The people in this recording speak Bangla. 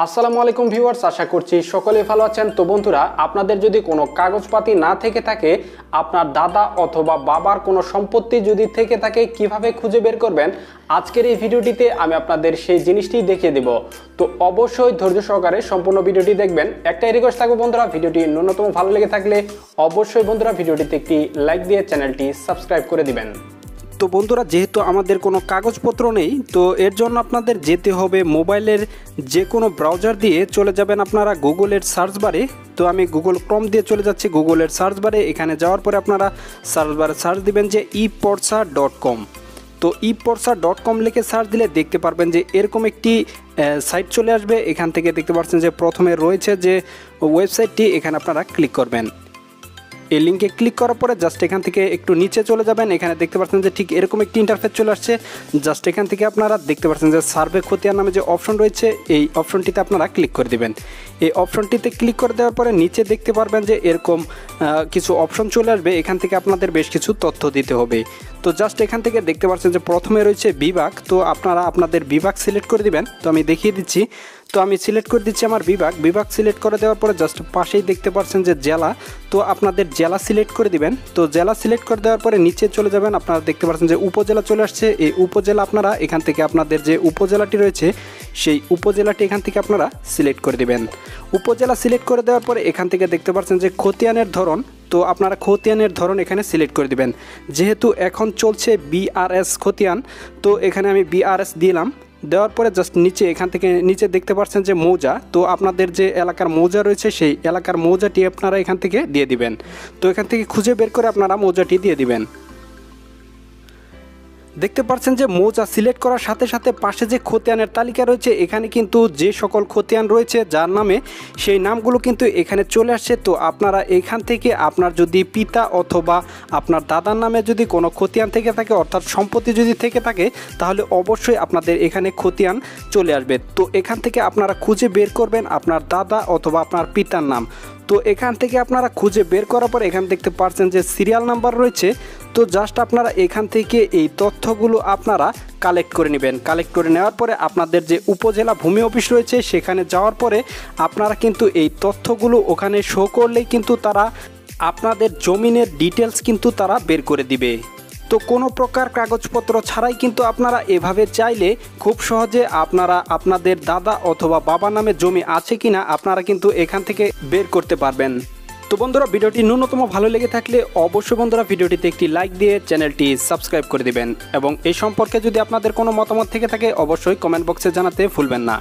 আসসালামু আলাইকুম ভিউয়ার্স, আশা করছি সকলেই ভালো আছেন। তো বন্ধুরা, আপনাদের যদি কোনো কাগজপাতি না থেকে থাকে, আপনার দাদা অথবা বাবার কোনো সম্পত্তি যদি থেকে থাকে, কিভাবে খুঁজে বের করবেন আজকের এই ভিডিওটিতে আমি আপনাদের সেই জিনিসটি দেখিয়ে দেব। তো অবশ্যই ধৈর্য সহকারে সম্পূর্ণ ভিডিওটি দেখবেন। একটাই রিকোয়েস্ট থাকবে বন্ধুরা, ভিডিওটি ন্যূনতম ভালো লেগে থাকলে অবশ্যই বন্ধুরা ভিডিওটিতে একটি লাইক দিয়ে চ্যানেলটি সাবস্ক্রাইব করে দিবেন। তো বন্ধুরা, যেহেতু আমাদের কোনো কাগজপত্র নেই, তো এর জন্য আপনাদের যেতে হবে মোবাইলের যে কোনো ব্রাউজার দিয়ে চলে যাবেন আপনারা গুগলের সার্চ বারে। তো আমি গুগল ক্রোম দিয়ে চলে যাচ্ছি গুগলের সার্চ বারে। এখানে যাওয়ার পরে আপনারা সার্চ বারে সার্চ দিবেন যে epodsa.com। তো epodsa.com লিখে সার্চ দিলে দেখতে পারবেন যে এরকম একটি সাইট চলে আসবে। এখান থেকে দেখতে পাচ্ছেন যে প্রথমে রয়েছে যে ওয়েবসাইটটি, এখানে আপনারা ক্লিক করবেন। এই লিঙ্কে ক্লিক করার পরে জাস্ট এখান থেকে একটু নিচে চলে যাবেন। এখানে দেখতে পাচ্ছেন যে ঠিক এরকম একটি ইন্টারফেস চলে আসছে। জাস্ট এখান থেকে আপনারা দেখতে পাচ্ছেন যে সার্ভে খতিয়ান নামে যে অপশন রয়েছে, এই অপশনটিতে আপনারা ক্লিক করে দিবেন। এই অপশনটিতে ক্লিক করে দেওয়ার পরে নিচে দেখতে পারবেন যে এরকম কিছু অপশন চলে আসবে। এখান থেকে আপনাদের বেশ কিছু তথ্য দিতে হবে। তো জাস্ট এখান থেকে দেখতে পাচ্ছেন যে প্রথমে রয়েছে বিভাগ। তো আপনারা আপনাদের বিভাগ সিলেক্ট করে দিবেন। তো আমি দেখিয়ে দিচ্ছি। তো আমি সিলেক্ট করে দিচ্ছি আমার বিভাগ সিলেক্ট করে দেওয়ার পরে জাস্ট পাশেই দেখতে পাচ্ছেন যে জেলা। তো আপনাদের জেলা সিলেক্ট করে দিবেন। তো জেলা সিলেক্ট করে দেওয়ার পরে নিচে চলে যাবেন। আপনারা দেখতে পাচ্ছেন যে উপজেলা চলে আসছে। এই উপজেলা আপনারা এখান থেকে আপনাদের যে উপজেলাটি রয়েছে সেই উপজেলাটি এখান থেকে আপনারা সিলেক্ট করে দিবেন। উপজেলা সিলেক্ট করে দেওয়ার পরে এখান থেকে দেখতে পাচ্ছেন যে খতিয়ানের ধরন। তো আপনারা খতিয়ানের ধরন এখানে সিলেক্ট করে দিবেন। যেহেতু এখন চলছে বিআরএস খতিয়ান, তো এখানে আমি বিআরএস দিলাম। দেওয়ার পরে জাস্ট নিচে এখান থেকে নিচে দেখতে পাচ্ছেন যে মৌজা। তো আপনাদের যে এলাকার মৌজা রয়েছে সেই এলাকার মৌজাটি আপনারা এখান থেকে দিয়ে দিবেন। তো এখান থেকে খুঁজে বের করে আপনারা মৌজাটি দিয়ে দিবেন। দেখতে পাচ্ছেন যে মৌজা সিলেক্ট করার সাথে সাথে পাশে যে খতিয়ানের তালিকা রয়েছে, এখানে কিন্তু যে সকল খতিয়ান রয়েছে যার নামে সেই নামগুলো কিন্তু এখানে চলে আসছে। তো আপনারা এখান থেকে আপনার যদি পিতা অথবা আপনার দাদার নামে যদি কোনো খতিয়ান থেকে থাকে, অর্থাৎ সম্পত্তি যদি থেকে থাকে, তাহলে অবশ্যই আপনাদের এখানে খতিয়ান চলে আসবে। তো এখান থেকে আপনারা খুঁজে বের করবেন আপনার দাদা অথবা আপনার পিতার নাম। তো এখান থেকে আপনারা খুঁজে বের করার পর এখানে দেখতে পাচ্ছেন যে সিরিয়াল নাম্বার রয়েছে। তো জাস্ট আপনারা এখান থেকে এই তথ্যগুলো আপনারা কালেক্ট করে নেবেন। কালেক্ট করে নেওয়ার পরে আপনাদের যে উপজেলা ভূমি অফিস রয়েছে সেখানে যাওয়ার পরে আপনারা কিন্তু এই তথ্যগুলো ওখানে শো করলেই কিন্তু তারা আপনাদের জমিনের ডিটেলস কিন্তু তারা বের করে দিবে। তো কোনো প্রকার কাগজপত্র ছাড়াই কিন্তু আপনারা এভাবে চাইলে খুব সহজে আপনারা আপনাদের দাদা অথবা বাবা নামে জমি আছে কিনা আপনারা কিন্তু এখান থেকে বের করতে পারবেন। তো বন্ধুরা, ভিডিওটি ন্যূনতম ভালো লেগে থাকলে অবশ্যই বন্ধুরা ভিডিওটিতে একটি লাইক দিয়ে চ্যানেলটি সাবস্ক্রাইব করে দিবেন। এবং এই সম্পর্কে যদি আপনাদের কোনো মতামত থেকে থাকে অবশ্যই কমেন্ট বক্সে জানাতে ভুলবেন না।